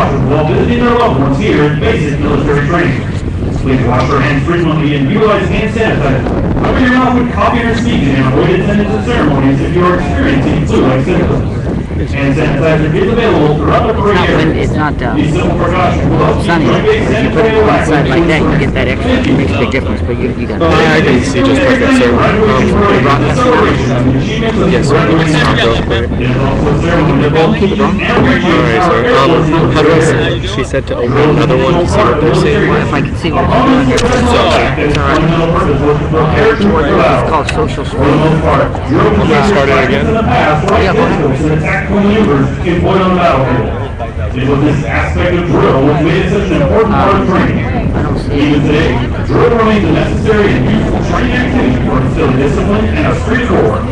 precautions while visiting their loved ones here in basic military training. Please wash your hands frequently and utilize hand sanitizer. Cover your mouth with coughing or sneezing and avoid attendance at ceremonies if you are experiencing flu-like symptoms. Hand sanitizer is available throughout the parade area. It's not These simple precautions will help sunny. keep If you put it on the side like that, you get that extra. It makes a big difference, but you got Oh, yeah, I can see just like that. So, yes, so let me stop real quick. keep it going. Alright, so, how do I say? She said to open another one to see what they're saying. Well, if I can see what you're doing, it's alright. It's called social sport. Want me to start it again? Yeah, go ahead. Maneuvers employed on the battlefield. It was this aspect of drill which made it such an important part of training. I don't see Even it. today, drill remains a necessary and useful training activity for instilling discipline and a street corps.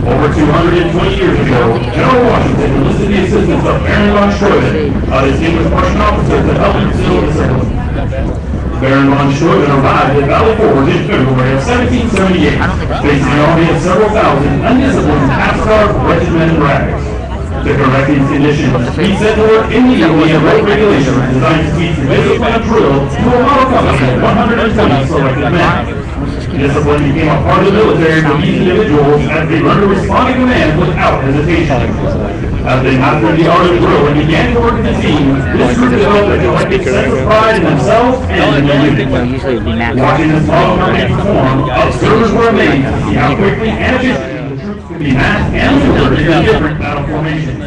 Over 220 years ago, General Washington enlisted the assistance of Baron von Steuben, a distinguished Russian officer, to help instill discipline. Baron von Steuben arrived at Valley Forge in February of 1778, facing an army of several thousand undisciplined, half-starved, wretched men in rags. To correct these conditions, he set to work immediately a road regulation designed to teach the basic plan of drill to a model company of 120 selected men. Discipline became a part of the military for these individuals as they learned to respond to commands without hesitation. As they mastered the art of drill and began to work as a team, this group developed a collective sense of pride in themselves and in their unit. Usually it'd be max. Watching this model company perform, observers were amazed to see how quickly and efficiently the troops could be massed and maneuvered in different battle formations.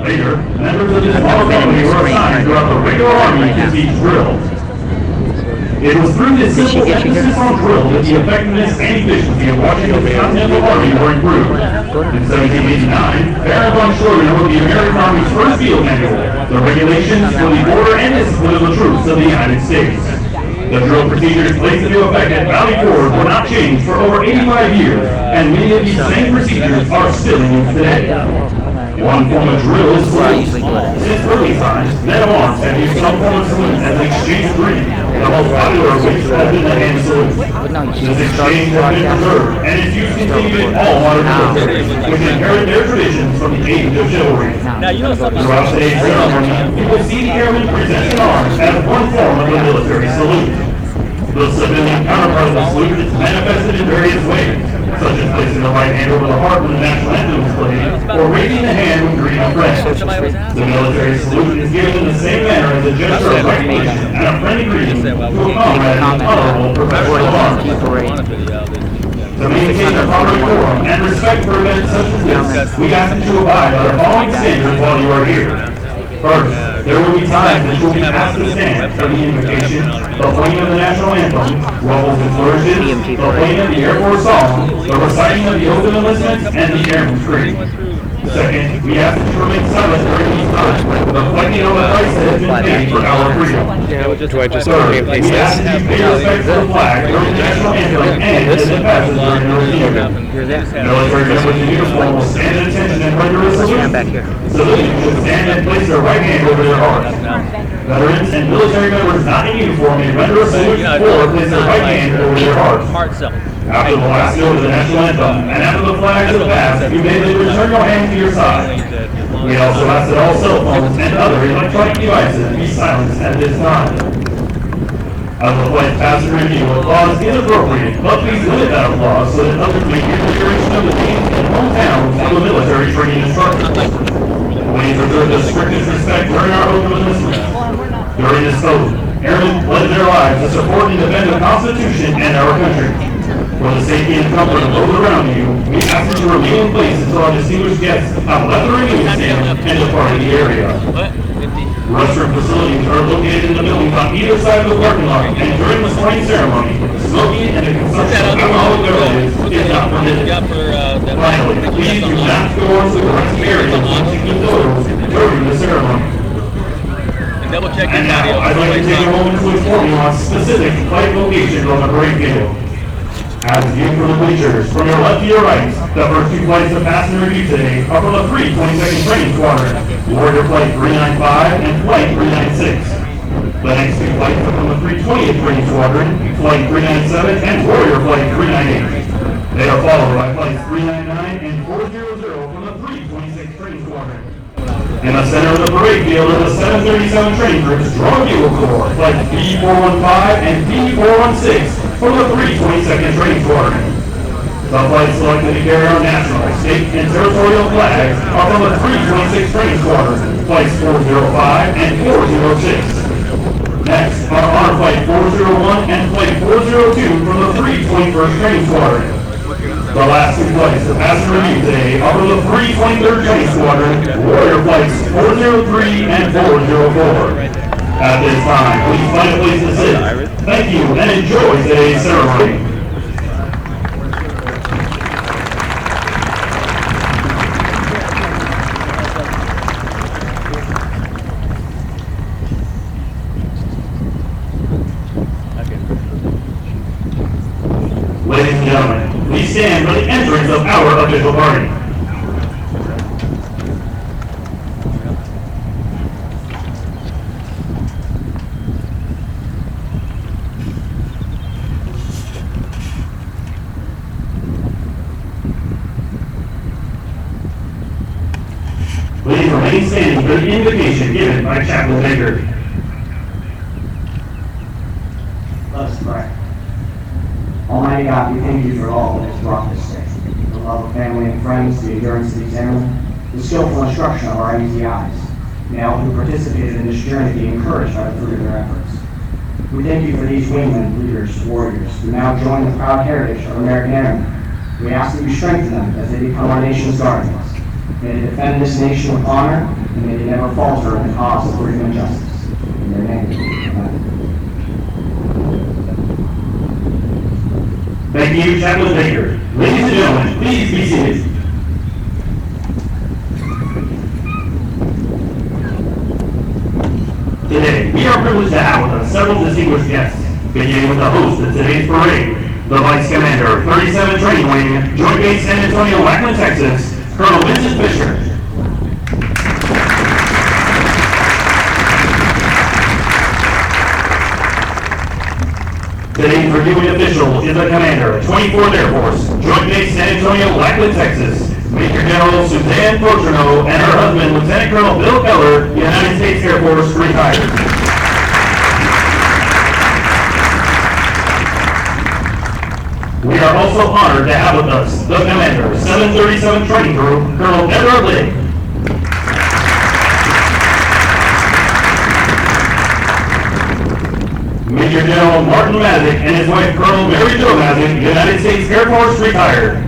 Later, members of this model company were assigned throughout the regular army to teach drill. It was through this simple emphasis on drill that the effectiveness and efficiency of Washington's Continental Army were improved. In 1789, Baron von Steuben wrote the American Army's first field manual, the regulations for the order and discipline of the troops of the United States. The drill procedures placed into effect at Valley Forge were not changed for over 85 years, and many of these same procedures are still in use today. One form of drill is salute. Since early times, men of arms have used some form of salute as an exchange of greeting. The most popular of which has been the hand salute. This exchange has been preserved, and its use continued in all modern militaries, which inherit their traditions from the age of chivalry. Throughout today's ceremony, you will see the airmen presenting arms as one form of the military salute. The civilian counterpart of the salute is manifested in various ways, such as placing the right hand over the heart when the national anthem is played, or raising the hand when greeting a friend. The military salute is given in the same manner as a gesture of recognition and a friendly greeting to a comrade in honorable professional arms. To maintain a proper decorum and respect for events such as this, we ask that you abide by the following standards while you are here. First, there will be times that you will be asked to stand for the invocation, the playing of the national anthem, ruffles and flourishes, the playing of the Air Force song, the reciting of the oath of enlistment, and the airman's creed. Second, we ask that you remain silent during these times, reflecting on the price that has been paid for our freedom. Do I just Third, copy and paste we ask that you this? pay respect to the flag during the national anthem and as it passes during the review. Military members in uniform will stand at attention and render a salute. Back here. Civilians should stand and place their right hand over their heart. Veterans and military members not in uniform may render a salute or place their right hand over their heart. After the last note of the national anthem and after the flags have passed, you may then return your hand to your side. We also ask that all cell phones and other electronic devices be silenced at this time. As the flight passes review, applause is appropriate, but please limit that applause so that others may hear the duration of the names and hometowns of the military training instructors. We preserve the strictest respect during our oath of enlistment. During this oath, airmen pledge their lives to support and defend the Constitution and our country. For the safety and comfort of those around you, we ask that you remain in place until our distinguished guests have left the remaining stand and departed the area. Restroom facilities are located in the buildings on either side of the parking lot, and during the swearing ceremony, smoking and the consumption of alcoholic beverages is not permitted. Finally, please do not go into the restroom area once you keep doors during the ceremony. And now, I'd like to take a moment to inform you on specific flight locations on the parade field. As viewed from the bleachers, from your left to your right, the first two flights to pass and review today are from the 322nd Training Squadron, Warrior Flight 395 and Flight 396. The next two flights are from the 320th Training Squadron, Flight 397 and Warrior Flight 398. They are followed by Flights 399 and 400 from the 326th Training Squadron. In the center of the parade field are the 737 training group's Drone Bugle Corps, Flight B415 and B416 from the 322nd Training Squadron. The flights selected to carry our national, state, and territorial flags are from the 326 Training Squadron, Flights 405 and 406. Next are Honor Flight 401 and Flight 402 from the 321st Training Squadron. The last two flights to pass and review today are from the 323rd Training Squadron, Warrior Flights 403 and 404. At this time, please find a place to sit. Thank you and enjoy today's ceremony. Ladies and gentlemen, please stand for the entrance of our official party. Please remain standing for the invocation given by Chaplain Baker. Let us pray. Almighty God, we thank you for all that has brought this day. The love of family and friends, the endurance of these airmen, the skillful instruction of our MTIs. May all who participated in this journey be encouraged by the fruit of their efforts. We thank you for these wingmen, leaders, warriors, who now join the proud heritage of American Airmen. We ask that you strengthen them as they become our nation's guardians. May they defend this nation with honor, and may they never falter in the cause of freedom and justice. In their name, amen. Thank you, Chaplain Baker. Ladies and gentlemen, please be seated. Today, we are privileged to have with us several distinguished guests, beginning with the host of today's parade, the Vice Commander, 37 Training Wing, Joint Base San Antonio, Lackland, Texas, Colonel Vincent Fisher. Today's reviewing official is the Commander, 24th Air Force, Joint Base San Antonio, Lackland, Texas, Major General Suzanne Fortuneau, and her husband, Lieutenant Colonel Bill Keller, United States Air Force, retired. We are also honored to have with us the Commander, 737 Training Group, Colonel Edward Ligg. Major General Martin Mazick and his wife, Colonel Mary Jo Mazick, United States Air Force, retired.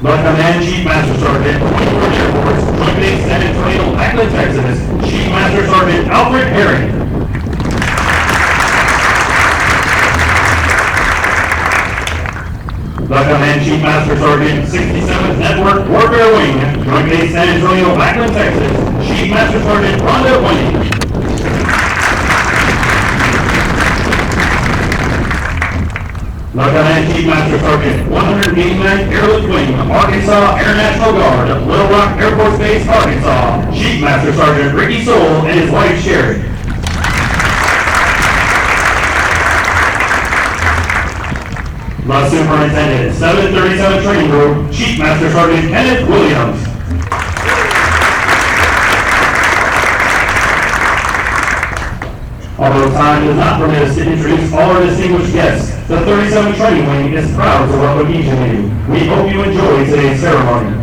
The Command Chief Master Sergeant, 24th Air Force, Joint Base San Antonio, Lackland, Texas, Chief Master Sergeant Alfred Herring. The Command Chief Master Sergeant, 67th Network Warfare Wing, Joint Base San Antonio, Lackland, Texas, Chief Master Sergeant Rhonda Wing. The Command Chief Master Sergeant, 189th Airlift Wing, Arkansas Air National Guard, Little Rock Air Force Base, Arkansas, Chief Master Sergeant Ricky Soule and his wife Sherry. The Superintendent, 737 Training Group, Chief Master Sergeant Kenneth Williams. Although time does not permit us to introduce all our distinguished guests, the 37 Training Wing is proud to welcome each of you. We hope you enjoy today's ceremony.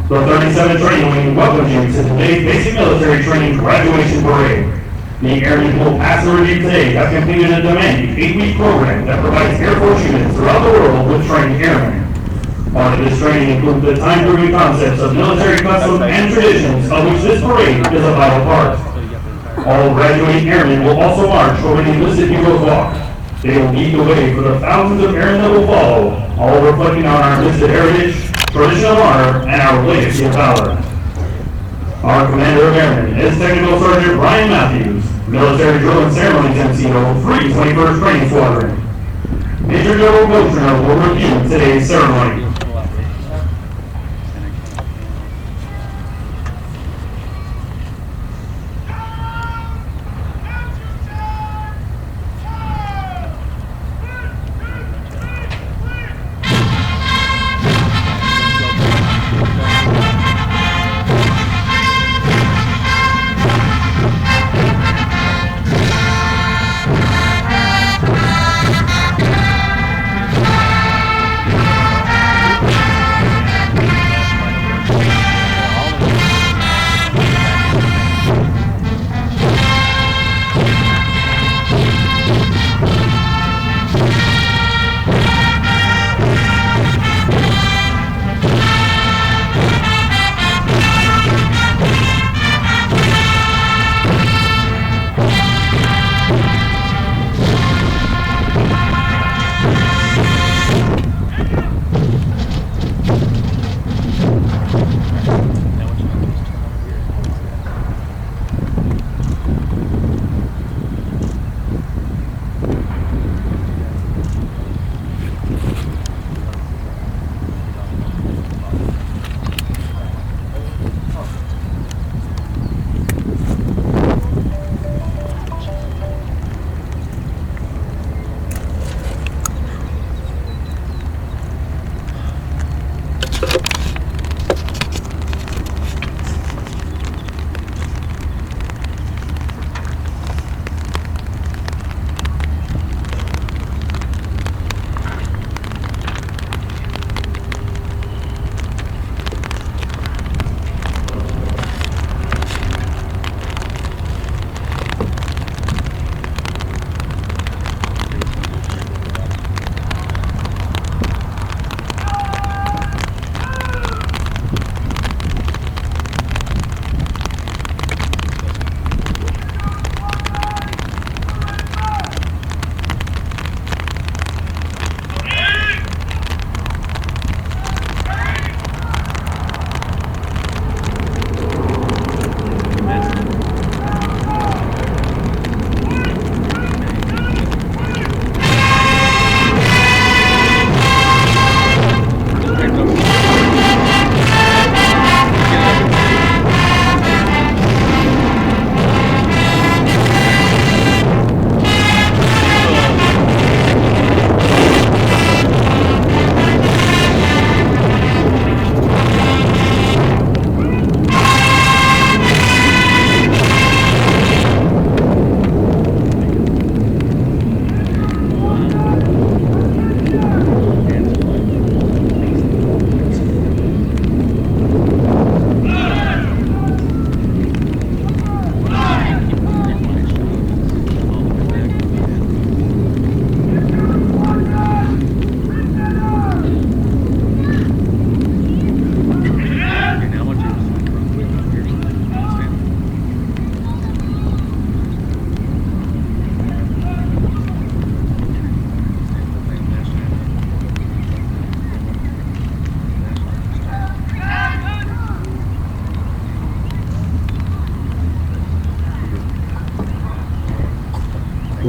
The 37 Training Wing welcomes you to today's Basic Military Training Graduation Parade. The airmen who will pass the review today have completed a demanding 8-week program that provides Air Force units throughout the world with trained airmen. Part of this training includes the time-proven concepts of military custom and traditions, of which this parade is a vital part. All graduating airmen will also march over the enlisted heroes walk. They will lead the way for the thousands of airmen that will follow, all reflecting on our enlisted heritage, tradition of honor, and our legacy of valor. Our Commander of Airmen is Technical Sergeant Brian Matthews, Military Drill and Ceremonies NCO, 321st Training Squadron. Major General Bochner will review today's ceremony.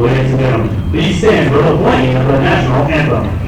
Ladies and gentlemen, please stand for the playing of the national anthem.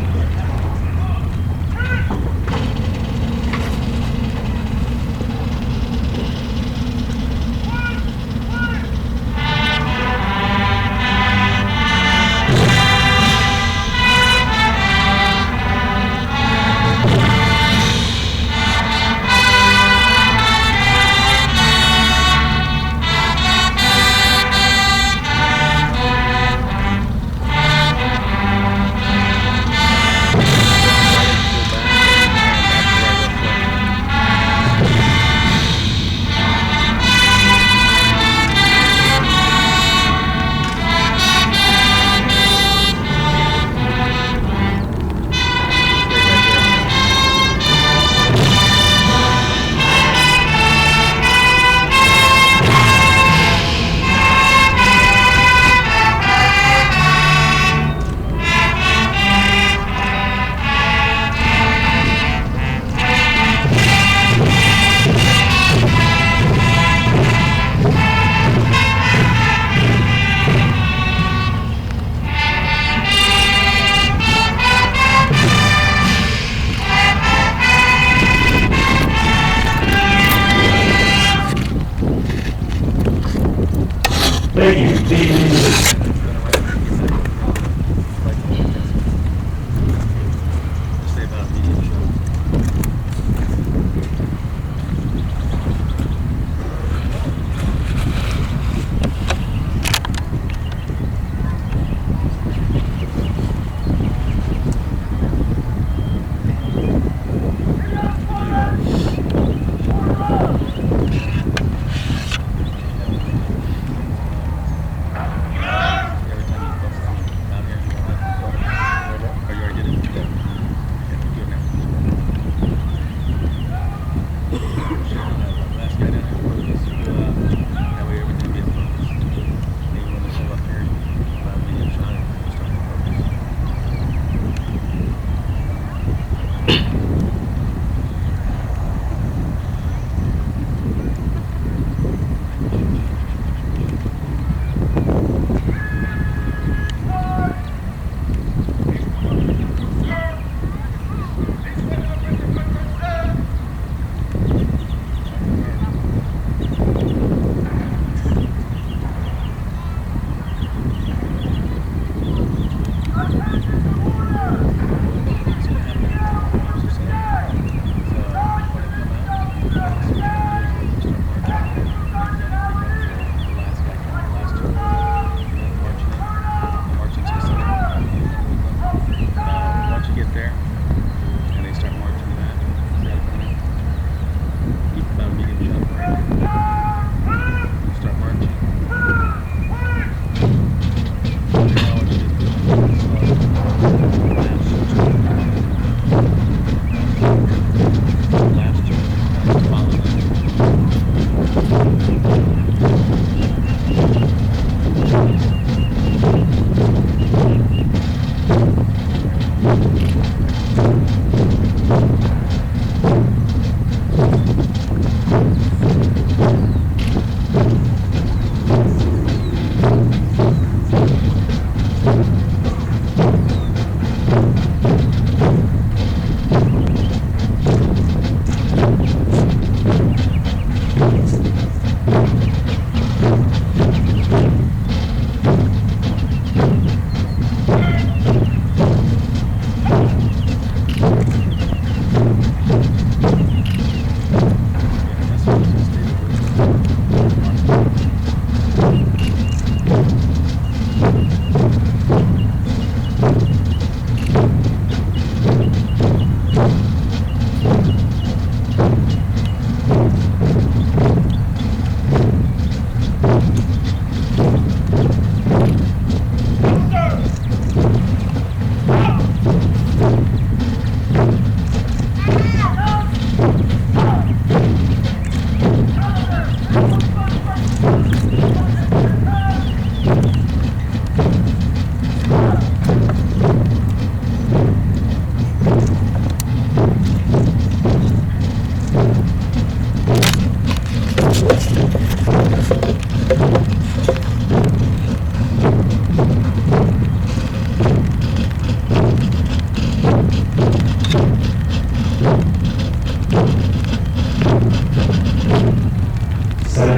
Thank you. Please be seated.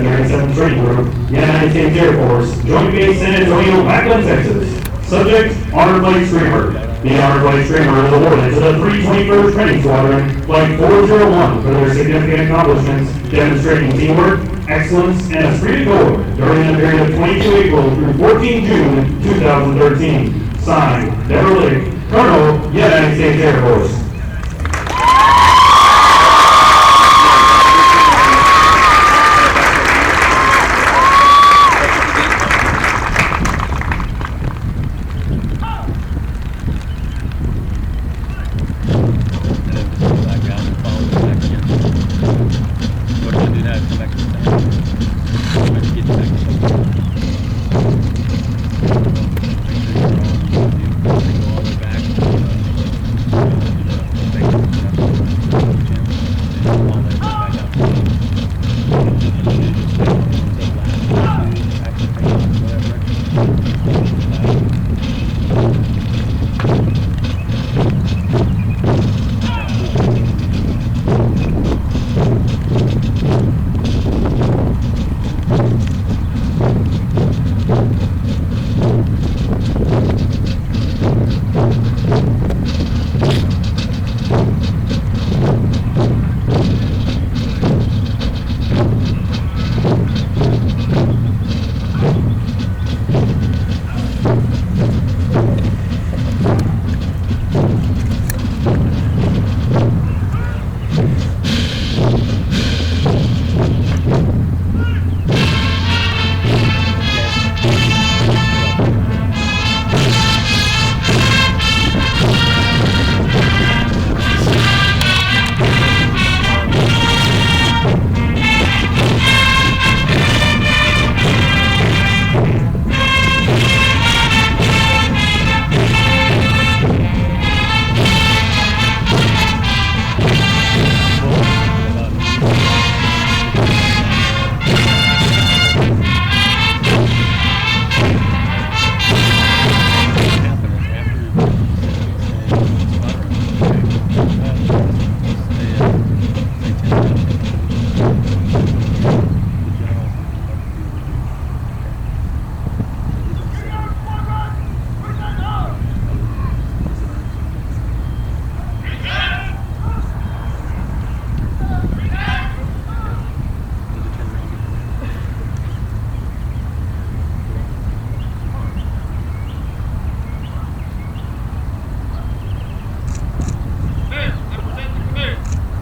97th Training Group, United States Air Force, Joint Base San Antonio, Macklin, Texas. Subject, Honored Flight Streamer. The Honored Flight Streamer is awarded to the 321st Training Squadron, Flight 401, for their significant accomplishments demonstrating teamwork, excellence, and esprit de corps during the period of 22 April through 14 June 2013. Signed, Deborah Lake, Colonel, United States Air Force.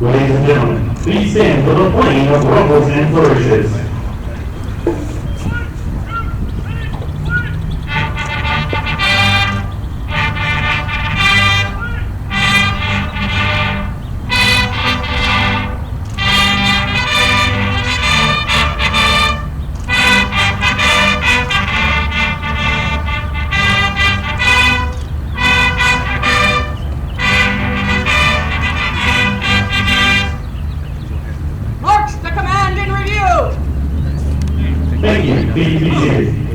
Ladies and gentlemen, please stand for the playing of rumbles and flourishes. Thank you. Please be seated.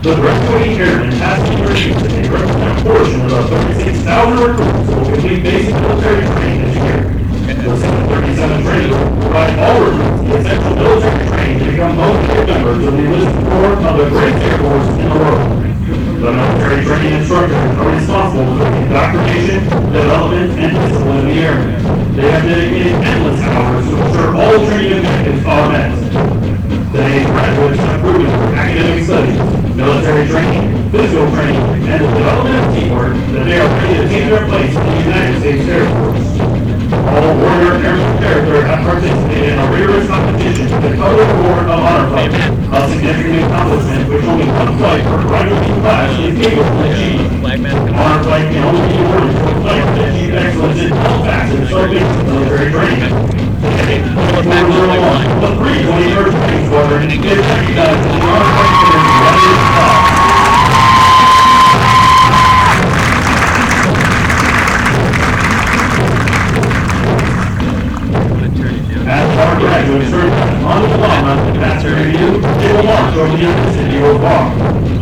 The graduating airmen passing reviews and represent a portion of the 36,000 recruits who will complete basic military training this year. The 737 training will provide all recruits the essential military training to become motivated members of the enlisted corps of the greatest air force in the world. The military training instructors are responsible for the indoctrination, development, and discipline of the airmen. They have dedicated endless hours to ensure all training objectives are met. Today, graduates have proven through academic studies, military training, physical training, and the development of teamwork assured that they are ready to take their place in the United States Air Force. All warrior airmen character have participated in a rigorous competition to cover the award of Honor Flight, a significant accomplishment which only one flight per graduating class is able to achieve. Honor Flight can only be awarded to a flight that achieved excellence in all facets of basic military training. Today, 401, the 321st Training Squadron is recognized as the Honor Flight Committee's graduate class. As our graduates certified on the alumni of Master Review, they will march over the University of Bar.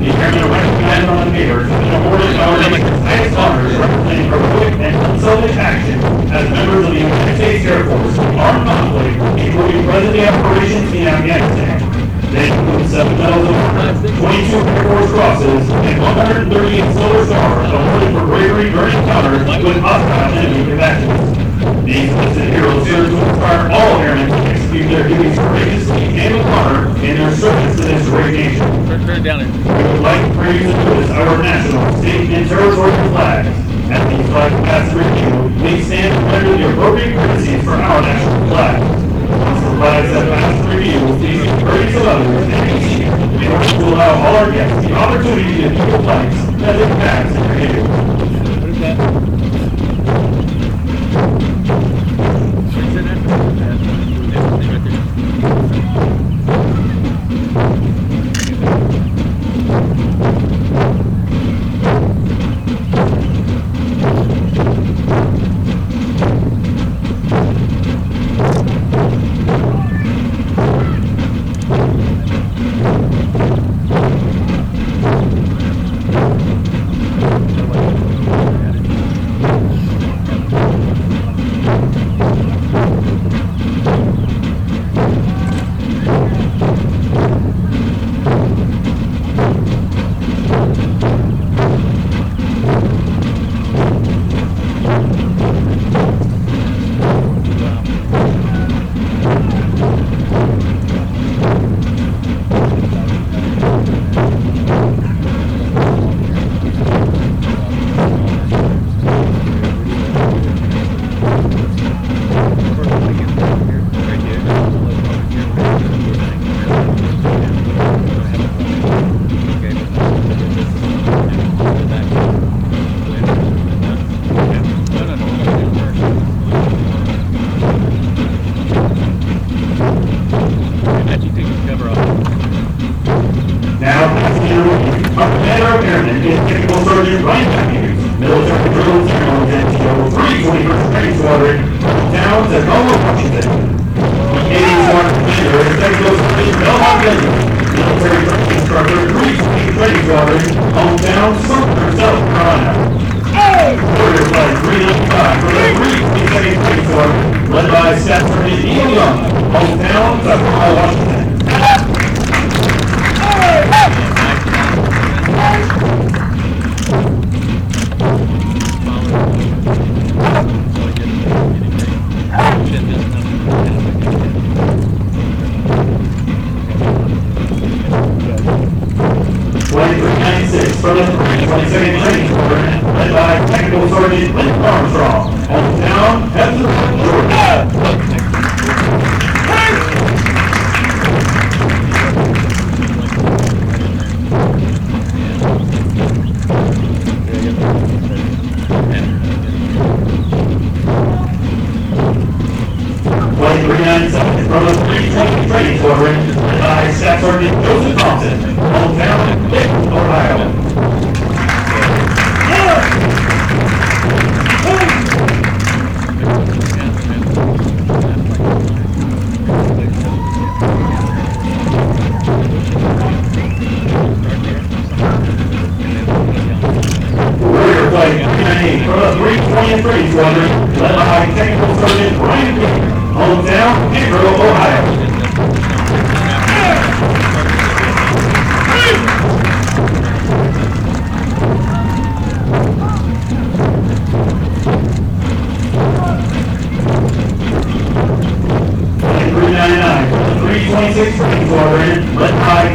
The airmen are recognized on the papers and awarded our nation's highest honors representing heroic and unselfish action as members of the United States Air Force in armed conflict, including present-day operations in Afghanistan. They include 7 Medals of Honor, 22 Air Force Crosses, and 138 Silver Stars awarded for bravery during encounters with hostile enemy combatants. These listed heroes serve to inspire all airmen to execute their duties courageously and with honor in their service to this great nation. Turn it down there. We would like to praise and notice our national, state, and territorial flags. At these flag past review, please stand and render the appropriate courtesies for our national flag. Once the flags have passed review, please give praise of others and be seated in order to allow all our guests the opportunity to view the flags as they pass in review. What is that?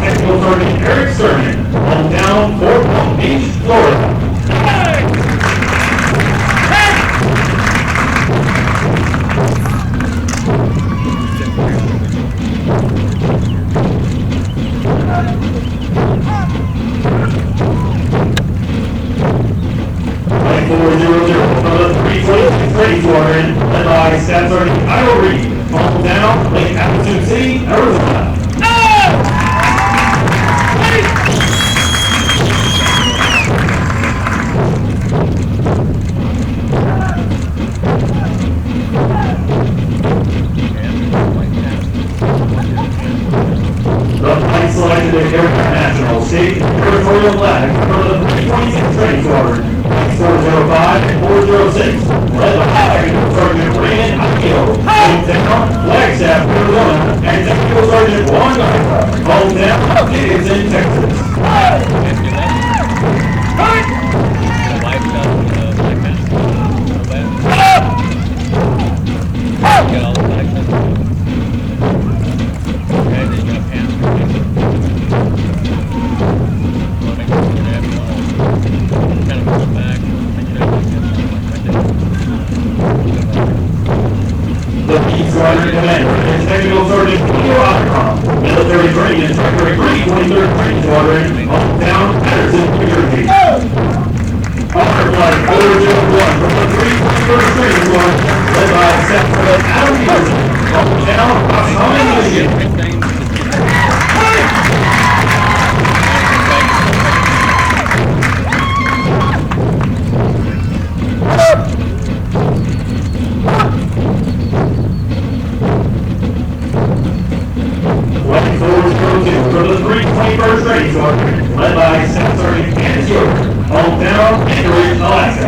Technical Sergeant Eric Sermon, hometown, Fort Palm Beach, Florida. 400 from the 326 Training Squadron, led by Staff Sergeant Ira Reed, hometown, Lake Appleton City, Arizona. The flight selected the Aircraft National State Territorial Flag for the 326 Training Squadron, 405 and 406, led by Sergeant Raymond Akio, hometown, Flagstaff, Arizona, and Technical Sergeant Juan Garza, hometown, Davidson, Texas. Get all the flags up. Okay, then you got pants. Want to make sure that everyone kind of push back. Make sure everyone gets The East Squadron Commander is Technical Sergeant Julio Acron, Military Training Instructor at Green 23rd Training Squadron, hometown, Patterson, New Jersey. Honor Flight 401 from the 321st Training Squadron, led by Staff Sergeant Adam Peterson, hometown, Oshkosh, Michigan. Flight 402 from the 321st Training Squadron, led by Staff Sergeant Candace York, hometown, Anchorage, Alaska.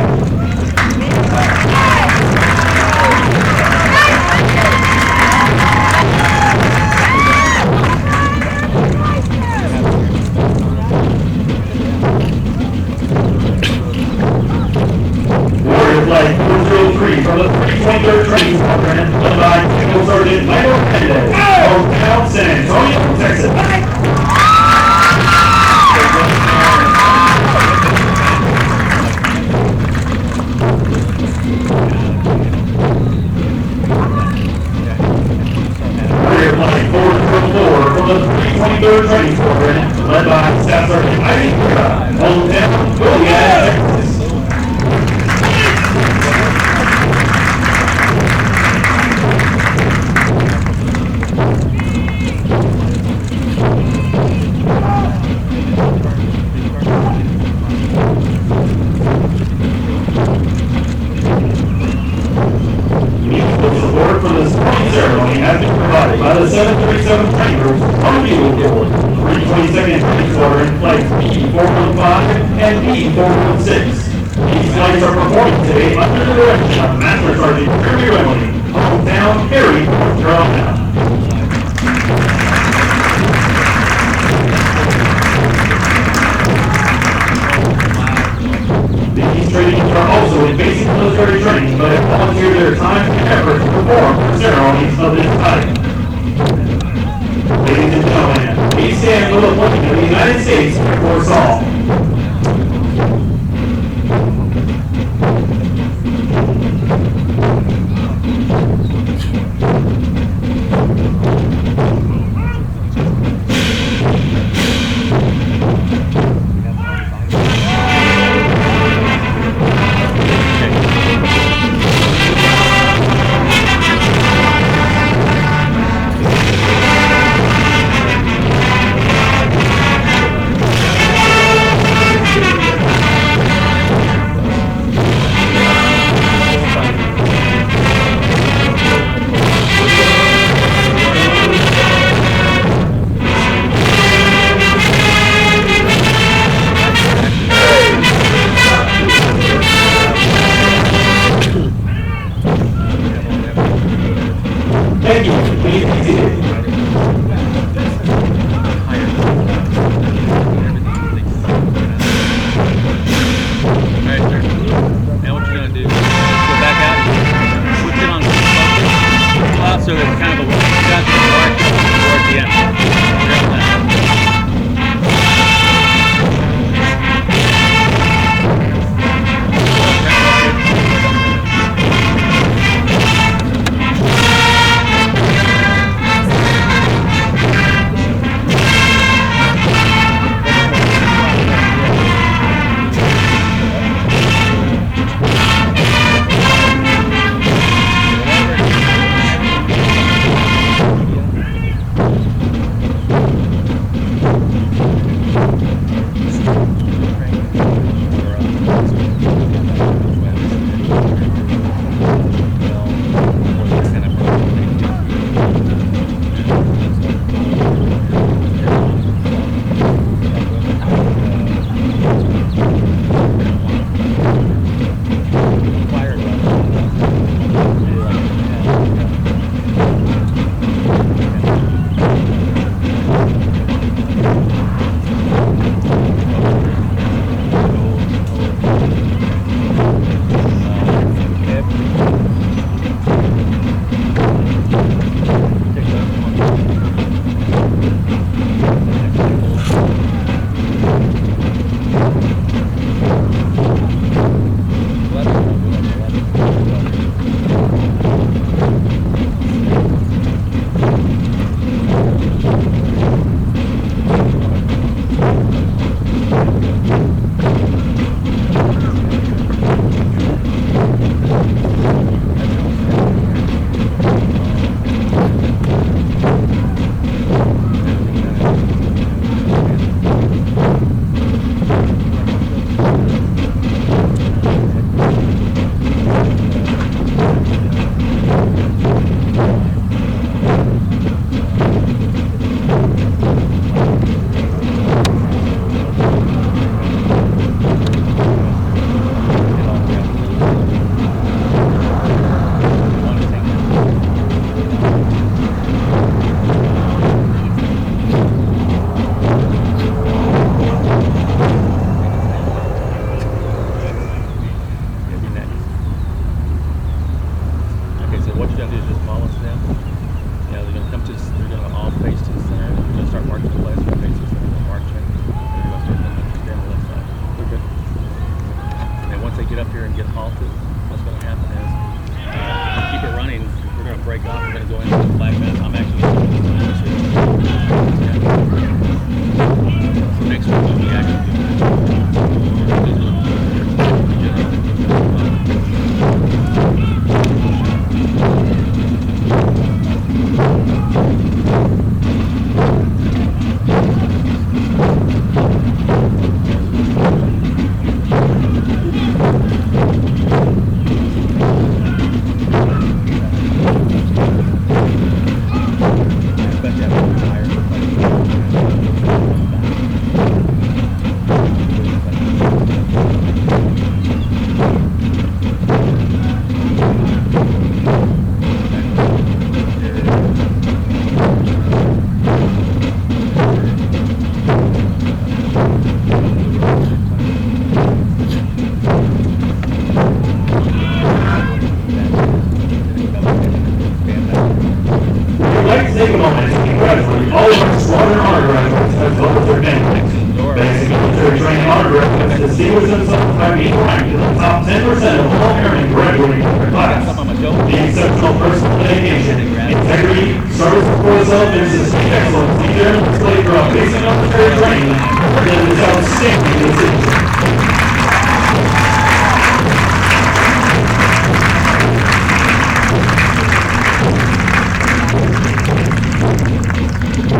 Warrior Flight 403 from the 323rd Training Squadron, led by Technical Sergeant Michael Mendez, hometown, San Antonio, Texas. Warrior Flight 404 from the 323rd Training Squadron, led by Staff Sergeant Ivy Kira, hometown, Goliad, Texas. Musical support for this morning's ceremony has been provided by the 737 Training Group on Bugle Board, 322nd Training Squadron Flights B415 and B416. These flights are performing today under the direction of Master Sergeant Jeremy Remley, hometown, Perry, North Carolina. These trainings are also in basic military training, but have volunteered their time and effort to perform ceremonies of this type. Ladies and gentlemen, we stand for the flag of the United States Air Force All. honor graduates distinguished themselves by being ranked in the top 10% of all airmen graduating from their class. The exceptional personal dedication, integrity, service for self, and sustained excellence the airmen displayed throughout basic military training led this outstanding distinction.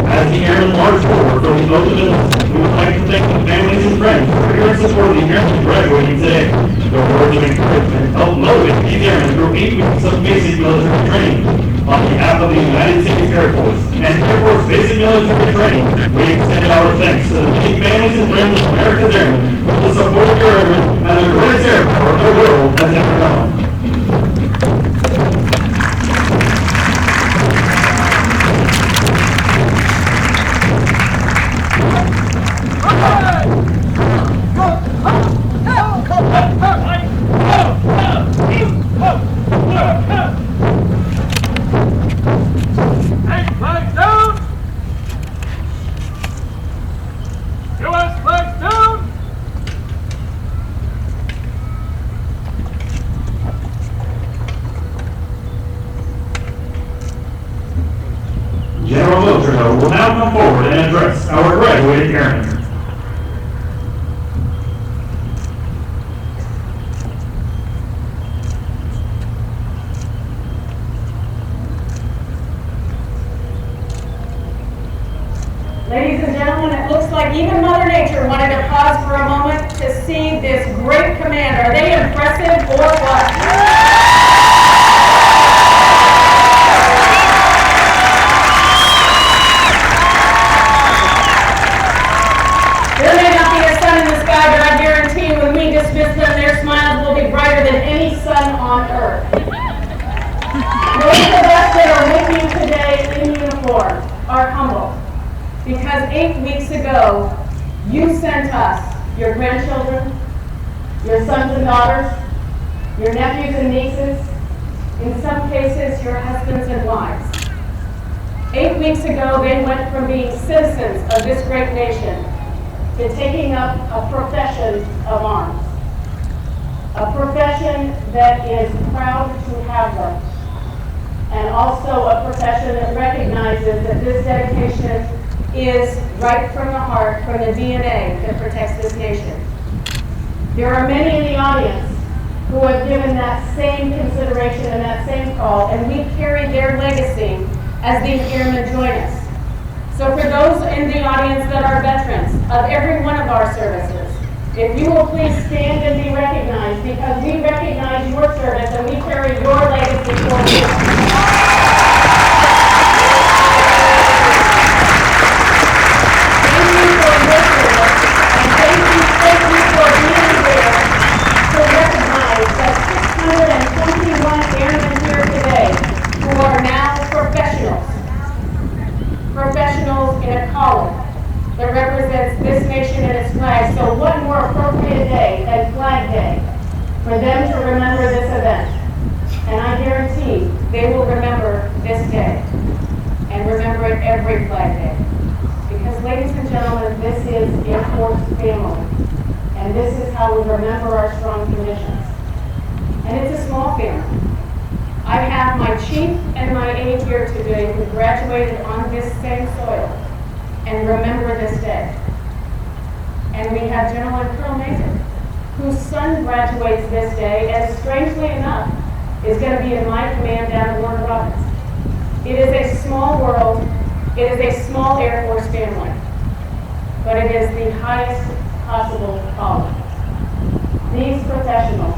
As the airmen march forward from the open enlistment, we would like to thank the families and friends for your support of the airmen graduating today. Your words of encouragement help motivate these airmen through 8 weeks of basic military training. On behalf of the United States Air Force and Air Force Basic Military Training, we extend our thanks to the many families and friends of America's airmen for the support of your airmen and the greatest air power the world has ever known. General Milcherno will now come forward and address our graduated airmen. Ladies and gentlemen, it looks like even Mother Nature wanted to pause for a moment to see this great command. Are they impressive or what? There may not be a sun in the sky, but I guarantee you when we dismiss them, their smiles will be brighter than any sun on earth. Those of us that are with you today in uniform are humble. Because 8 weeks ago, you sent us, your grandchildren, your sons and daughters, your nephews and nieces, in some cases, your husbands and wives. 8 weeks ago, they went from being citizens of this great nation to taking up a profession of arms. A profession that is proud to have them. And also a profession that recognizes that this dedication is right from the heart, from the DNA that protects this nation. There are many in the audience who have given that same consideration and that same call, and we carry their legacy as these airmen join us. So for those in the audience that are veterans of every one of our services, if you will please stand and be recognized, because we recognize your service and we carry your legacy forward. Professionals in a calling that represents this nation and its flag. So what more appropriate day than Flag Day for them to remember this event? And I guarantee they will remember this day and remember it every Flag Day. Because ladies and gentlemen, this is Air Force family. And this is how we remember our strong traditions. And it's a small family. I have my chief and my aide here today who graduated on this same soil and remember this day. And we have General and Colonel Mason, whose son graduates this day, and strangely enough, is going to be in my command down at Warner Robins. It is a small world. It is a small Air Force family. But it is the highest possible calling. These professionals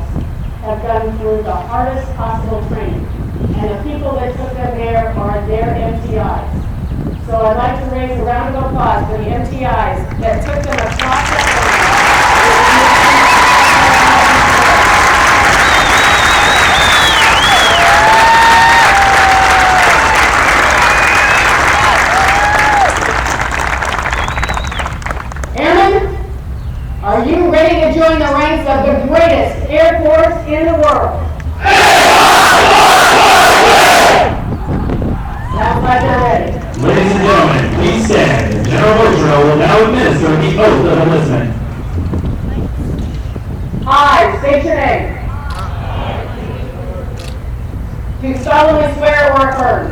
have gone through the hardest possible training, and the people that took them there are their MTIs. So I'd like to raise a round of applause for the MTIs that took them across the Airmen, are you ready to join the ranks of the greatest Air Force in the world? Sounds like they're ready. Ladies and gentlemen, please stand. General Milcherno will now administer the oath of enlistment. State your name. Do solemnly swear or affirm.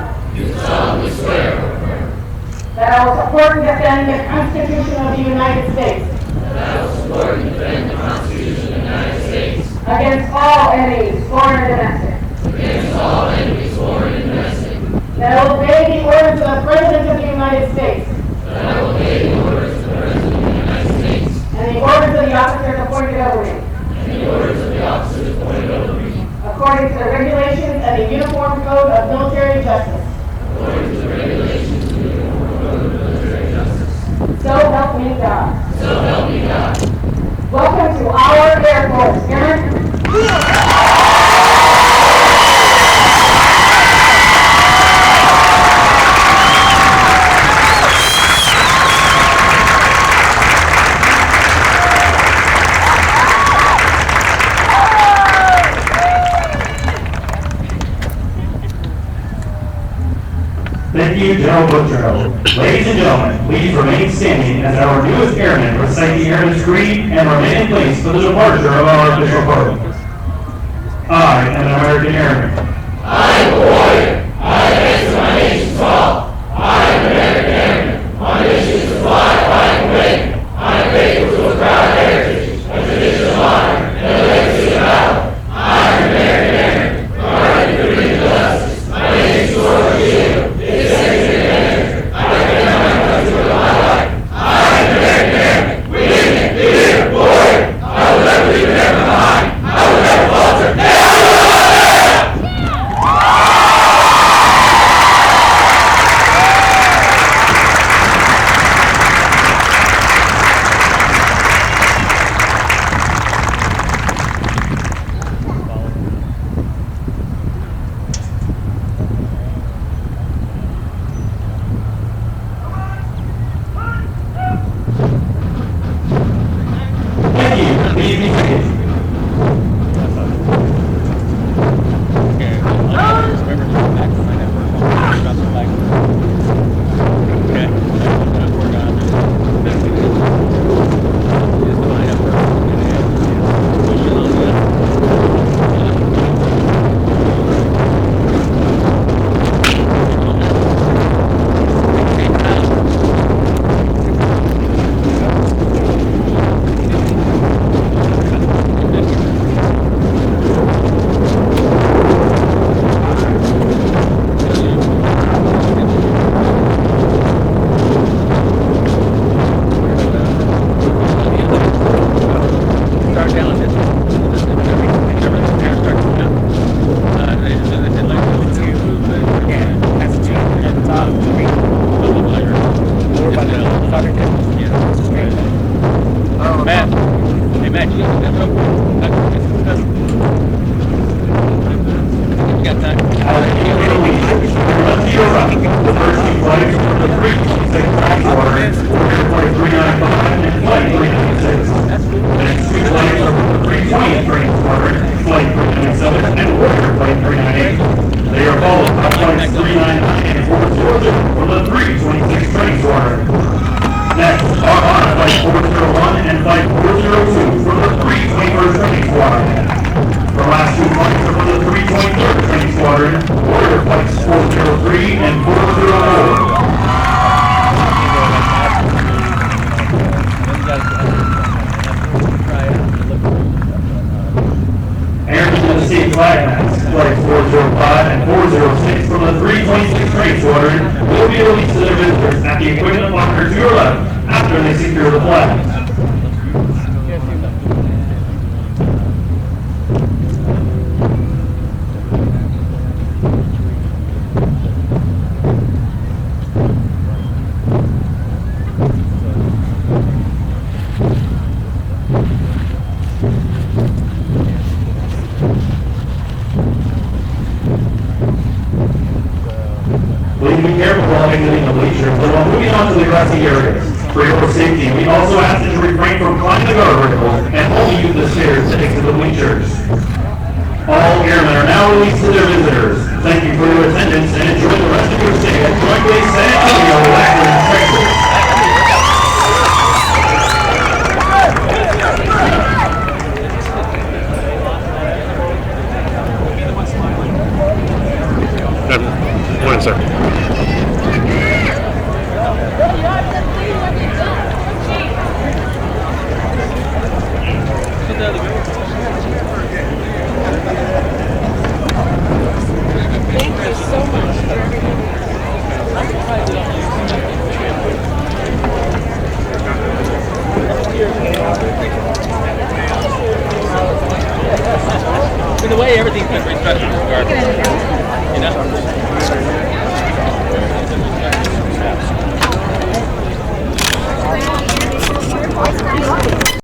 That I will support and defend the Constitution of the United States. Against all enemies, foreign and domestic. That I will obey the orders of the President of the United States. And the orders of the officers appointed over me. According to the regulations and the Uniform Code of Military Justice. So help me God. Welcome to our Air Force, Aaron. Thank you, General Boudreaux. Ladies and gentlemen, please remain standing as our newest airmen recite the Airman's Creed and remain in place for the departure of our official party. I am an American Airman. Thank you. Please be seated. Matt, hey Matt, you got that real quick? You got time? To your right, the first two flights for the 326 Transporter, Flight 395 and Flight 396. The next two flights are for the 320 Transporter, Flight 397 and Warrior Flight 398. They are followed by Flights 399 and 440 for the 326 Transporter. Next are on Flight 401 and Flight 402 for the 321st Training Squadron. The last two flights are for the 323rd Training Squadron, Warrior Flights 403 and 404. Airmen in the State Flag Max, Flight 405 and 406 from the 326th Training Squadron will be released to their visitors at the equipment locker to your left after they secure the flags. Please be careful while exiting the bleachers, but while moving on to the grassy areas. For your safety, we also ask that you refrain from climbing the guardrails and only use the stairs to exit the bleachers. All airmen are now released to their visitors. Thank you for your attendance and enjoy the rest of your stay at Joint Base San Antonio, Lackland, Texas. In a way, everything's been respected regardless. You know?